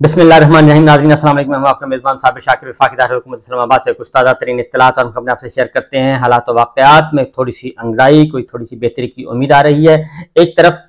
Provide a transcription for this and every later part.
बिस्मिल्लाहिर्रहमानिर्रहीम। नाज़रीन अस्सलाम वालेकुम। मैं हूं आपका मेज़बान साबिर शाकिर वफाकी दारुल हुकूमत इस्लामाबाद से कुछ ताज़ा तरीन इत्तलात और अपने आपसे शेयर करते हैं। हालात व वाक़यात में थोड़ी सी अंगड़ाई, कोई थोड़ी सी बेहतरी की उम्मीद आ रही है। एक तरफ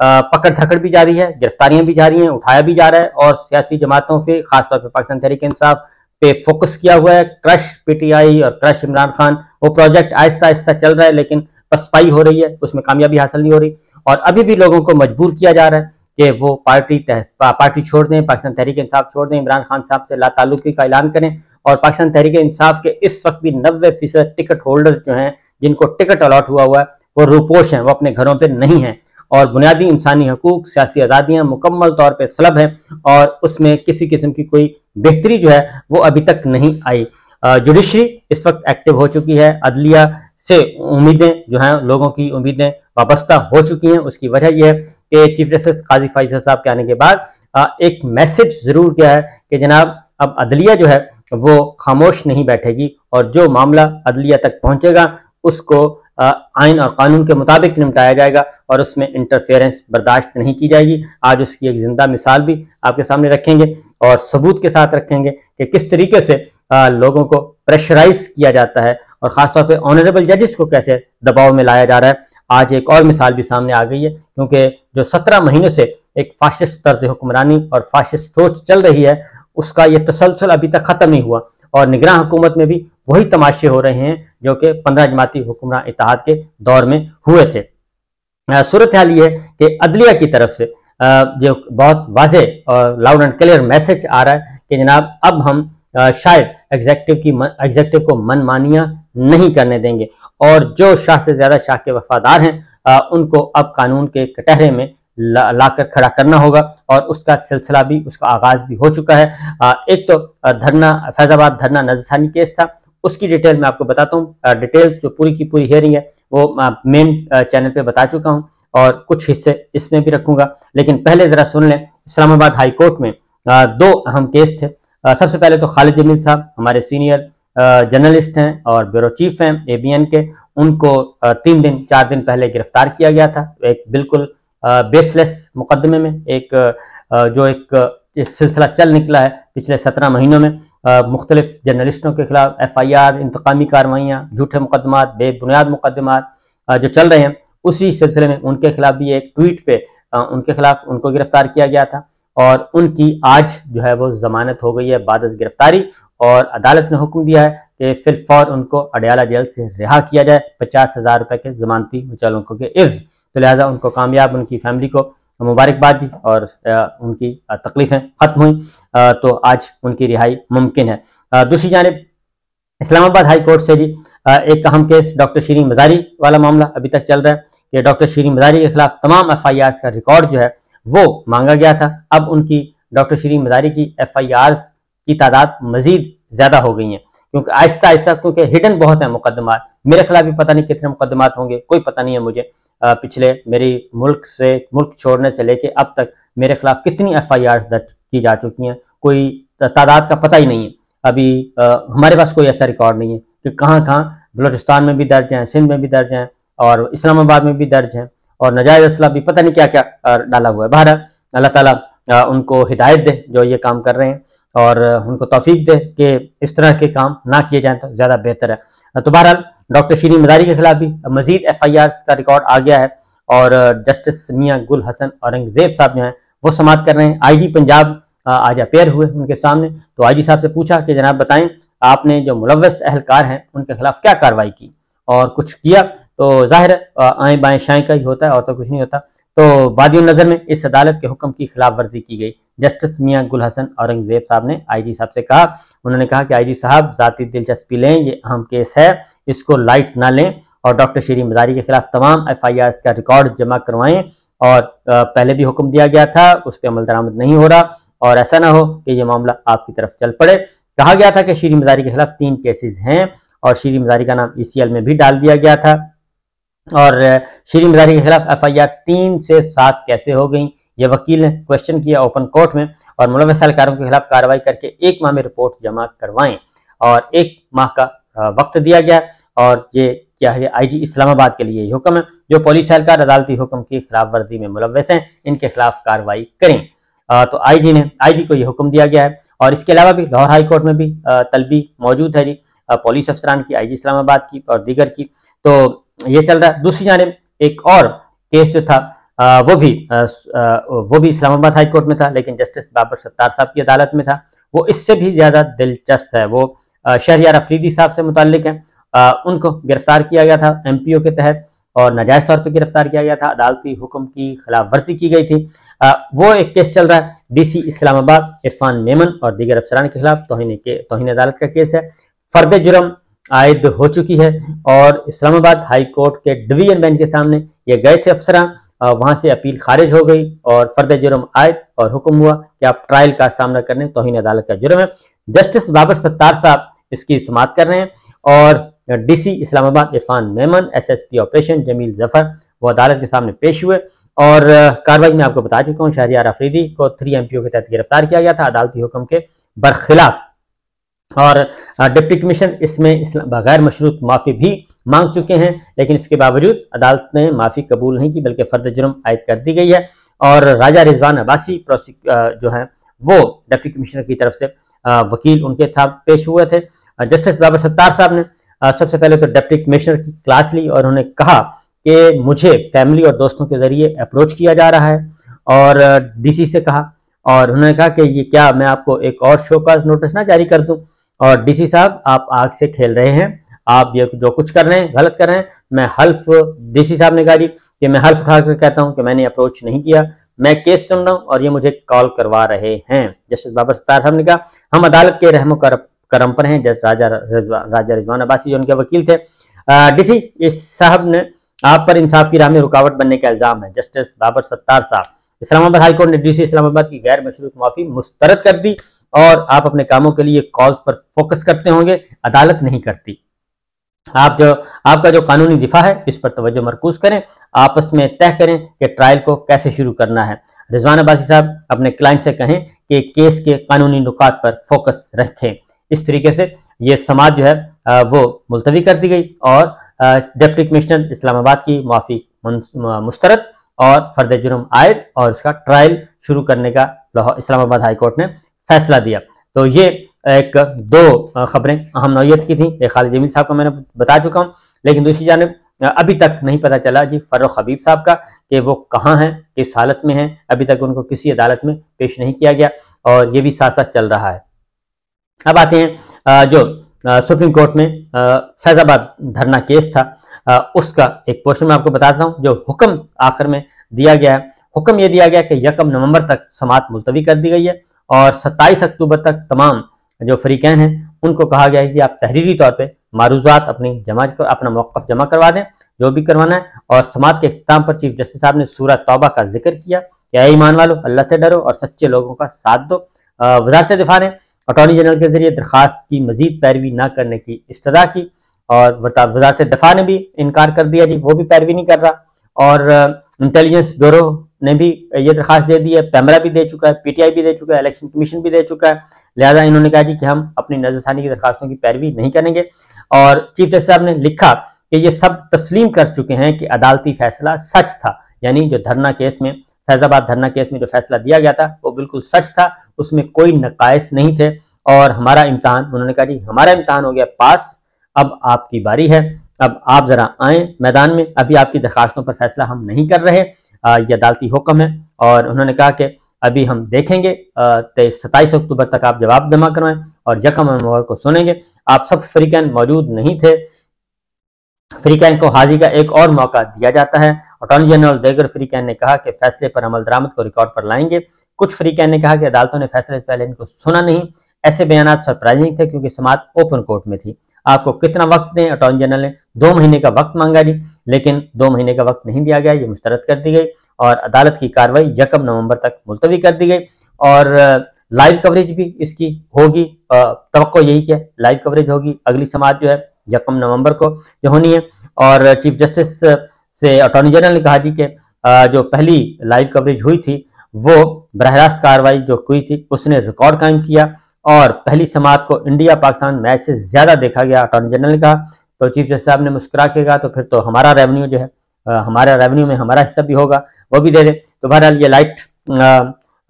पकड़ धकड़ भी जारी है, गिरफ्तारियां भी जारी हैं, उठाया भी जा रहा है और सियासी जमातों के खासतौर पर पाकिस्तान तहरीक इंसाफ पे फोकस किया हुआ है। क्रश PTI और क्रश इमरान खान, वो प्रोजेक्ट आहिस्ता आहिस्ता चल रहा है लेकिन पसपाई हो रही है, उसमें कामयाबी हासिल नहीं हो रही और अभी भी लोगों को मजबूर किया जा रहा है कि वो पार्टी छोड़ दें, पाकिस्तान तहरीक इंसाफ छोड़ दें, इमरान खान साहब से लाताल्लुकी का ऐलान करें। और पाकिस्तान तहरीक इंसाफ के इस वक्त भी 90% टिकट होल्डर्स जो हैं, जिनको टिकट अलॉट हुआ है, वो रूपोश हैं, वो अपने घरों पर नहीं हैं और बुनियादी इंसानी हकूक, सियासी आज़ादियाँ मुकम्मल तौर पर सलब हैं और उसमें किसी किस्म की कोई बेहतरी जो है वो अभी तक नहीं आई। जुडिशरी इस वक्त एक्टिव हो चुकी है, अदलिया से उम्मीदें जो हैं, लोगों की उम्मीदें वाबस्ता हो चुकी हैं। उसकी वजह यह है कि चीफ जस्टिस काजी फैसल साहब के आने के बाद एक मैसेज जरूर गया है कि जनाब अब अदलिया जो है वो खामोश नहीं बैठेगी और जो मामला अदलिया तक पहुंचेगा उसको आइन और कानून के मुताबिक निपटाया जाएगा और उसमें इंटरफेरेंस बर्दाश्त नहीं की जाएगी। आज उसकी एक जिंदा मिसाल भी आपके सामने रखेंगे और सबूत के साथ रखेंगे कि किस तरीके से लोगों को प्रेशराइज किया जाता है और खासतौर पे ऑनरेबल जजेस को कैसे दबाव में लाया जा रहा है। आज एक और मिसाल भी सामने आ गई है क्योंकि जो 17 महीनों से एक फाशिस्ट तर्ज हुक्मरानी और फाशिस्ट सोच चल रही है, उसका ये तसलसल अभी तक खत्म नहीं हुआ और निगरान हुकूमत में भी वही तमाशे हो रहे हैं जो कि 15 जमाती हुक्मरान इत्तेहाद के दौर में हुए थे। सूरत हाल ये है कि अदलिया की तरफ से जो बहुत वाज़ेह और लाउड एंड क्लियर मैसेज आ रहा है कि जनाब अब हम शायद एग्जेक्टिव को मनमानियां नहीं करने देंगे और जो शाह से ज्यादा शाह के वफादार हैं उनको अब कानून के कटहरे में लाकर खड़ा करना होगा और उसका सिलसिला भी, उसका आगाज भी हो चुका है। एक तो धरना, फैजाबाद धरना नजरसानी केस था, उसकी डिटेल मैं आपको बताता हूँ। डिटेल जो पूरी की पूरी हियरिंग है वो मेन चैनल पे बता चुका हूँ और कुछ हिस्से इसमें भी रखूंगा, लेकिन पहले जरा सुन लें। इस्लामाबाद हाई कोर्ट में 2 अहम केस थे। सबसे पहले तो खालिद जमील साहब हमारे सीनियर जर्नलिस्ट हैं और ब्यूरो चीफ हैं ABN के, उनको 4 दिन पहले गिरफ्तार किया गया था एक बिल्कुल बेसलेस मुकदमे में। एक सिलसिला चल निकला है पिछले 17 महीनों में, मुख्तलिफ जर्नलिस्टों के खिलाफ FIR, इंतकामी कार्रवाइयाँ, झूठे मुकदमात, बेबुनियाद मुकदमात जो चल रहे हैं, उसी सिलसिले में उनके खिलाफ भी एक ट्वीट पे उनके खिलाफ उनको गिरफ्तार किया गया था और उनकी आज जो है वो जमानत हो गई है बाद गिरफ्तारी और अदालत ने हुक्म दिया है कि फिलफौर उनको अडयाला जेल से रिहा किया जाए 50,000 रुपए के जमानती मुचल्लकों के इव्ज। तो लिहाजा उनको कामयाब, उनकी फैमिली को मुबारकबाद दी और उनकी तकलीफें खत्म हुई, तो आज उनकी रिहाई मुमकिन है। दूसरी जानिब इस्लामाबाद हाई कोर्ट से जी एक अहम केस डॉक्टर शीरीन मजारी वाला मामला अभी तक चल रहा है कि डॉक्टर शीरीन मजारी के खिलाफ तमाम FIR का रिकॉर्ड जो है वो मांगा गया था। अब उनकी डॉक्टर शीरीन मजारी की FIR की तादाद मजीद ज्यादा हो गई है क्योंकि आहिस्ता आहिस्ता, क्योंकि हिडन बहुत है मुकदमात, मेरे खिलाफ भी पता नहीं कितने मुकदमात होंगे, कोई पता नहीं है मुझे। पिछले मेरी मुल्क छोड़ने से लेके अब तक मेरे खिलाफ कितनी FIR दर्ज की जा चुकी हैं, कोई तादाद का पता ही नहीं है। अभी हमारे पास कोई ऐसा रिकॉर्ड नहीं है कि कहाँ कहाँ बलूचिस्तान में भी दर्ज हैं, सिंध में भी दर्ज हैं और इस्लामाबाद में भी दर्ज हैं और नाजायज असला भी पता नहीं क्या क्या डाला हुआ है। बहरहाल अल्लाह ताला उनको हिदायत दे जो ये काम कर रहे हैं और उनको तौफीक दे कि इस तरह के काम ना किए जाएं तो ज़्यादा बेहतर है। तो बहरहाल डॉक्टर शीरीन मजारी के खिलाफ भी मजीद FIR का रिकॉर्ड आ गया है और जस्टिस मियां गुल हसन औरंगजेब साहब जो हैं वो समाअत कर रहे हैं। IG पंजाब आज अपेयर हुए उनके सामने, तो IG साहब से पूछा कि जनाब बताएं आपने जो मुलव्वस अहलकार हैं उनके खिलाफ क्या कार्रवाई की और कुछ किया। तो जाहिर आए बाएं शाएं का ही होता है और तो कुछ नहीं होता। तो बादियों नजर में इस अदालत के हुक्म की खिलाफ वर्जी की गई। जस्टिस मियां गुल हसन औरंगजेब साहब ने IG साहब से कहा, उन्होंने कहा कि IG साहब जाती दिलचस्पी लें, ये अहम केस है, इसको लाइट ना लें और डॉक्टर शीरीन मजारी के खिलाफ तमाम FIR का रिकॉर्ड जमा करवाएं और पहले भी हुक्म दिया गया था, उस पर अमल दरामद नहीं हो रहा और ऐसा ना हो कि ये मामला आपकी तरफ चल पड़े। कहा गया था कि शीरीन मजारी के खिलाफ 3 केसेस हैं और शीरीन मजारी का नाम ECL में भी डाल दिया गया था और शीरीन मजारी के खिलाफ FIR 3 से 7 कैसे हो गई, ये वकील ने क्वेश्चन किया ओपन कोर्ट में और मुलव्वस एहलकारों के खिलाफ कार्रवाई करके 1 माह में रिपोर्ट जमा करवाएं और 1 माह का वक्त दिया गया और ये क्या है IG इस्लामाबाद के लिए हुक्म है, जो पुलिस एहलकार अदालती हुक्म की खिलाफ वर्जी में मुलव्वस हैं इनके खिलाफ कार्रवाई करें। तो आईजी को ये हुक्म दिया गया है। और इसके अलावा भी लाहौर हाई कोर्ट में भी तलबी मौजूद है जी, पुलिस अफसरान की, आईजी इस्लामाबाद की और दीगर की। तो ये चल रहा है। दूसरी जानिब एक और केस जो था वो भी इस्लामाबाद हाई कोर्ट में था, लेकिन जस्टिस बाबर सत्तार साहब की अदालत में था। वो इससे भी ज्यादा दिलचस्प है। वो शहरियार अफरीदी साहब से मुताल्लिक है। उनको गिरफ्तार किया गया था MPO के तहत और नाजायज तौर पर गिरफ्तार किया गया था। अदालती हुक्म की खिलाफ वर्जी की गई थी। वो एक केस चल रहा है DC इस्लामाबाद इरफान मेमन और दीगर अफसरान के खिलाफ तौहीन अदालत का केस है। फर्द जुर्म आयद हो चुकी है और इस्लामाबाद हाई कोर्ट के डिवीजन बेंच के सामने ये गए थे अफसरान, वहां से अपील खारिज हो गई और फर्द जुर्म आयद और हुक्म हुआ कि आप ट्रायल का सामना करने, तौहीन अदालत का जुर्म है। जस्टिस बाबर सत्तार साहब इसकी समाअत कर रहे हैं और DC Islamabad Irfan Memon, SSP operation Jamil Zafar वो अदालत के सामने पेश हुए। और कार्रवाई में आपको बता चुका हूँ, शहरियार अफरीदी को 3 MPO के तहत गिरफ्तार किया गया था अदालती हुक्म के बरखिलाफ। और डिप्टी कमीशन इसमें बगैर मशरूत माफी भी मांग चुके हैं, लेकिन इसके बावजूद अदालत ने माफी कबूल नहीं की, बल्कि फर्द जुर्म आयद कर दी गई है। और राजा रिजवान अब्बासी जो है वो डिप्टी कमिश्नर की तरफ से वकील उनके साथ पेश हुए थे। जस्टिस बाबर सत्तार साहब ने सबसे पहले तो डिप्टी कमिश्नर की क्लास ली और उन्होंने कहा कि मुझे फैमिली और दोस्तों के जरिए अप्रोच किया जा रहा है, और DC से कहा और उन्होंने कहा कि ये क्या मैं आपको एक और शोकाज नोटिस ना जारी कर दूं। और DC साहब आप आग से खेल रहे हैं, आप ये जो कुछ कर रहे हैं गलत कर रहे हैं। मैं हल्फ, DC साहब ने कहा जी कि मैं हल्फ उठाकर कहता हूं कि मैंने अप्रोच नहीं किया, मैं केस सुन रहा हूं और ये मुझे कॉल करवा रहे हैं। जस्टिस बाबर सत्तार साहब ने कहा हम अदालत के रहमो करम पर हैं। राजा रिजवान अब्बासी जो उनके वकील थे, DC इस साहब ने आप पर इंसाफ की राह में रुकावट बनने का इल्जाम है। जस्टिस बाबर सत्तार साहब, इस्लामाबाद हाई कोर्ट ने DC इस्लामाबाद की गैर मशरूत माफी मुस्तरद कर दी और आप अपने कामों के लिए कॉल्स पर फोकस करते होंगे, अदालत नहीं करती। आपका जो कानूनी दिफा है इस पर तवज्जो मरकूज करें, आपस में तय करें कि ट्रायल को कैसे शुरू करना है। रिजवान अब्बासी साहब अपने क्लाइंट से कहें कि केस के कानूनी नुकात पर फोकस रखें। इस तरीके से ये समाअत जो है वो मुलतवी कर दी गई और डिप्टी कमिश्नर इस्लामाबाद की माफी मुस्तरद और फर्द जुर्म आयद और इसका ट्रायल शुरू करने का इस्लामाबाद हाई कोर्ट ने फैसला दिया। तो ये एक दो खबरें अहम नौयत की थी। एक खालिद जमील साहब का मैंने बता चुका हूँ, लेकिन दूसरी जानिब अभी तक नहीं पता चला जी फर्रुख हबीब साहब का कि वो कहाँ हैं, किस हालत में हैं। अभी तक उनको किसी अदालत में पेश नहीं किया गया और ये भी साथ साथ चल रहा है। अब आते हैं जो सुप्रीम कोर्ट में फैजाबाद धरना केस था, उसका एक पोर्शन में आपको बताता हूँ। जो हुक्म आखिर में दिया गया है, हुक्म ये दिया गया कि 1 नवंबर तक समाअत मुलतवी कर दी गई है और 27 अक्टूबर तक तमाम जो फरीकैन हैं उनको कहा गया है कि आप तहरीरी तौर पे मारूजात अपना मौक़िफ़ जमा करवा दें, जो भी करवाना है। और समाअत के इख्तिताम पर चीफ जस्टिस साहब ने सूरह तौबा का जिक्र किया कि ऐ ईमान वालों, अल्लाह से डरो और सच्चे लोगों का साथ दो। वज़ारत दिफा ने अटॉर्नी जनरल के जरिए दरखास्त की मजीद पैरवी न करने की इस्तदा की और वज़ारत दिफा ने भी इनकार कर दिया जी, वो भी पैरवी नहीं कर रहा। और इंटेलिजेंस ब्यूरो ने भी ये दरखास्त दे दी है, पैमरा भी दे चुका है, PTI भी दे चुका है, इलेक्शन कमीशन भी दे चुका है। लिहाजा इन्होंने कहा जी कि हम अपनी नजरसानी की दरखास्तों की पैरवी नहीं करेंगे। और चीफ जस्टिस साहब ने लिखा कि ये सब तस्लीम कर चुके हैं कि अदालती फैसला सच था, यानी जो धरना केस में, फैजाबाद धरना केस में जो फैसला दिया गया था वो बिल्कुल सच था, उसमें कोई नकाइस नहीं थे। और हमारा इम्तहान, उन्होंने कहा जी हमारा इम्तहान हो गया पास, अब आपकी बारी है, अब आप जरा आए मैदान में, अभी आपकी दरखास्तों पर फैसला हम नहीं कर रहे, ये अदालती हुक्म है। और उन्होंने कहा कि अभी हम देखेंगे 27 अक्टूबर तक आप जवाब जमा करवाएं और 1 नवंबर को सुनेंगे। आप सब फरीकैन मौजूद नहीं थे, फरीकैन को हाजिरी का एक और मौका दिया जाता है। अटॉर्नी जनरल दीगर फरीकैन ने कहा कि फैसले पर अमल दरामद को रिकॉर्ड पर लाएंगे। कुछ फरीकैन ने कहा कि अदालतों ने फैसले से पहले इनको सुना नहीं। ऐसे बयान सरप्राइजिंग थे क्योंकि समाअत ओपन कोर्ट में थी। आपको कितना वक्त दें, अटॉर्नी जनरल ने 2 महीने का वक्त मांगा जी, लेकिन 2 महीने का वक्त नहीं दिया गया, ये मुस्तरद कर दी गई और अदालत की कार्रवाई 1 नवंबर तक मुलतवी कर दी गई। और लाइव कवरेज भी इसकी होगी, तवक्को यही कि लाइव कवरेज होगी। अगली समाअत जो है 1 नवंबर को जो होनी है। और चीफ जस्टिस से अटॉर्नी जनरल ने कहा जी कि जो पहली लाइव कवरेज हुई थी वो बराह रास्त कार्रवाई जो हुई थी उसने रिकॉर्ड कायम किया और पहली समाअत को इंडिया पाकिस्तान मैच से ज्यादा देखा गया, अटॉर्नी जनरल ने कहा। तो चीफ जस्टिस साहब ने मुस्कुरा के कहा तो फिर तो हमारा रेवेन्यू जो है, हमारा रेवेन्यू में हमारा हिस्सा भी होगा, वो भी दे दे। तो बहरहाल ये लाइट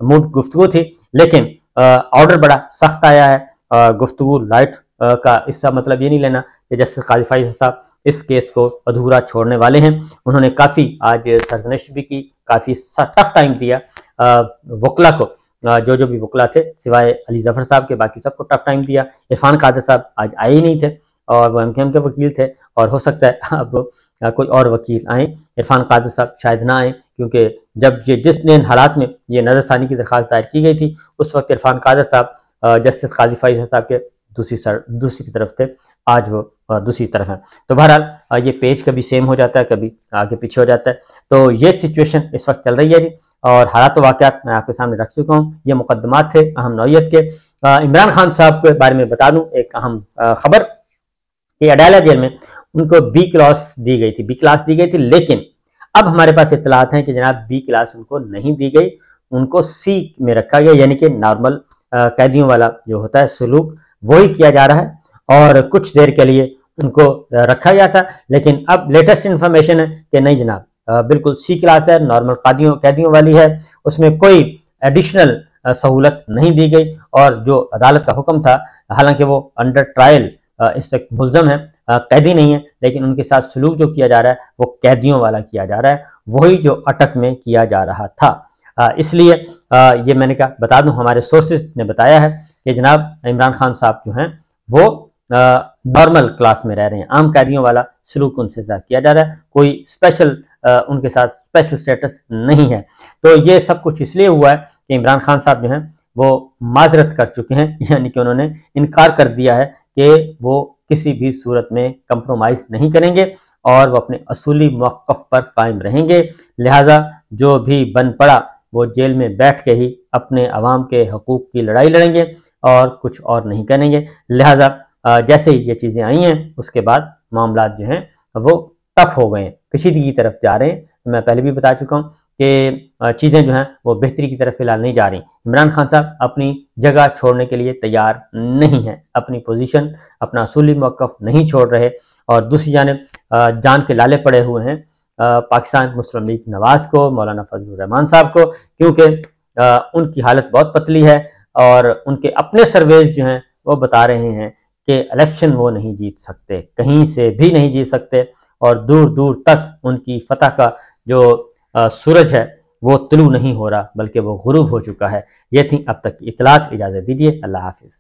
मूड गुफ्तगू थी, लेकिन ऑर्डर बड़ा सख्त आया है। गुफ्तगू लाइट का इसका मतलब ये नहीं लेना कि जस्टिस काजी फाइज साहब इस केस को अधूरा छोड़ने वाले हैं। उन्होंने काफ़ी आज सरजनिश भी की, काफ़ी टफ टाइम दिया वकला को, जो भी वकला थे सिवाय अली जफर साहब के बाकी सबको टफ टाइम दिया। इरफान कादर साहब आज आए ही नहीं थे और वो एमकेएम के वकील थे, और हो सकता है अब कोई और वकील आए। इरफान कादर साहब शायद ना आए, क्योंकि जब ये जिस दिन हालात में ये नजरसानी की दरख्वास्त दायर की गई थी उस वक्त इरफान कादर साहब जस्टिस काजी फाइज साहब के दूसरी तरफ थे, आज वो दूसरी तरफ है। तो बहरहाल ये पेज कभी सेम हो जाता है, कभी आगे पीछे हो जाता है। तो ये सिचुएशन इस वक्त चल रही है जी, और हालात वाक़यात मैं आपके सामने रख चुका हूँ। ये मुकदमात थे अहम नौयत के। इमरान खान साहब के बारे में बता दूं एक अहम खबर कि अडाला जेल में उनको बी क्लास दी गई थी, लेकिन अब हमारे पास इत्तलात हैं कि जनाब बी क्लास उनको नहीं दी गई, उनको सी में रखा गया, यानी कि नॉर्मल कैदियों वाला जो होता है सलूक वही किया जा रहा है, और कुछ देर के लिए उनको रखा गया था। लेकिन अब लेटेस्ट इंफॉर्मेशन है कि नहीं जनाब, बिल्कुल सी क्लास है, नॉर्मल कैदियों वाली है, उसमें कोई एडिशनल सहूलत नहीं दी गई। और जो अदालत का हुक्म था, हालांकि वो अंडर ट्रायल इस वक्त मुल्जम है, कैदी नहीं है, लेकिन उनके साथ सलूक जो किया जा रहा है वो कैदियों वाला किया जा रहा है, वही जो अटक में किया जा रहा था। इसलिए ये मैंने कहा बता दूं, हमारे सोर्सेज ने बताया है कि जनाब इमरान खान साहब जो हैं वो नॉर्मल क्लास में रह रहे हैं, आम कैदियों वाला सलूक उनसे साथ किया जा रहा है, कोई स्पेशल उनके साथ स्पेशल स्टेटस नहीं है। तो ये सब कुछ इसलिए हुआ है कि इमरान खान साहब जो हैं वो माजरत कर चुके हैं, यानी कि उन्होंने इनकार कर दिया है कि वो किसी भी सूरत में कंप्रोमाइज नहीं करेंगे और वो अपने असूली मौक़िफ़ पर कायम रहेंगे। लिहाजा जो भी बन पड़ा वो जेल में बैठ के ही अपने अवाम के हकूक़ की लड़ाई लड़ेंगे और कुछ और नहीं करेंगे। लिहाजा जैसे ही ये चीज़ें आई हैं उसके बाद मामलात जो हैं वो टफ हो गए हैं, कशीदगी की तरफ जा रहे हैं। मैं पहले भी बता चुका हूँ कि चीज़ें जो हैं वो बेहतरी की तरफ फिलहाल नहीं जा रही। इमरान खान साहब अपनी जगह छोड़ने के लिए तैयार नहीं है, अपनी पोजीशन, अपना असूली मौक़िफ़ नहीं छोड़ रहे, और दूसरी जानिब जान के लाले पड़े हुए हैं पाकिस्तान मुस्लिम लीग नवाज को, मौलाना फजलुर रहमान साहब को, क्योंकि उनकी हालत बहुत पतली है और उनके अपने सर्वेज जो हैं वो बता रहे हैं कि इलेक्शन वो नहीं जीत सकते, कहीं से भी नहीं जीत सकते, और दूर दूर तक उनकी फतह का जो सूरज है वो तुलू नहीं हो रहा, बल्कि वो गुरूब हो चुका है। ये थी अब तक की इत्तलात। इजाज़त दीजिए, अल्लाह हाफिज़।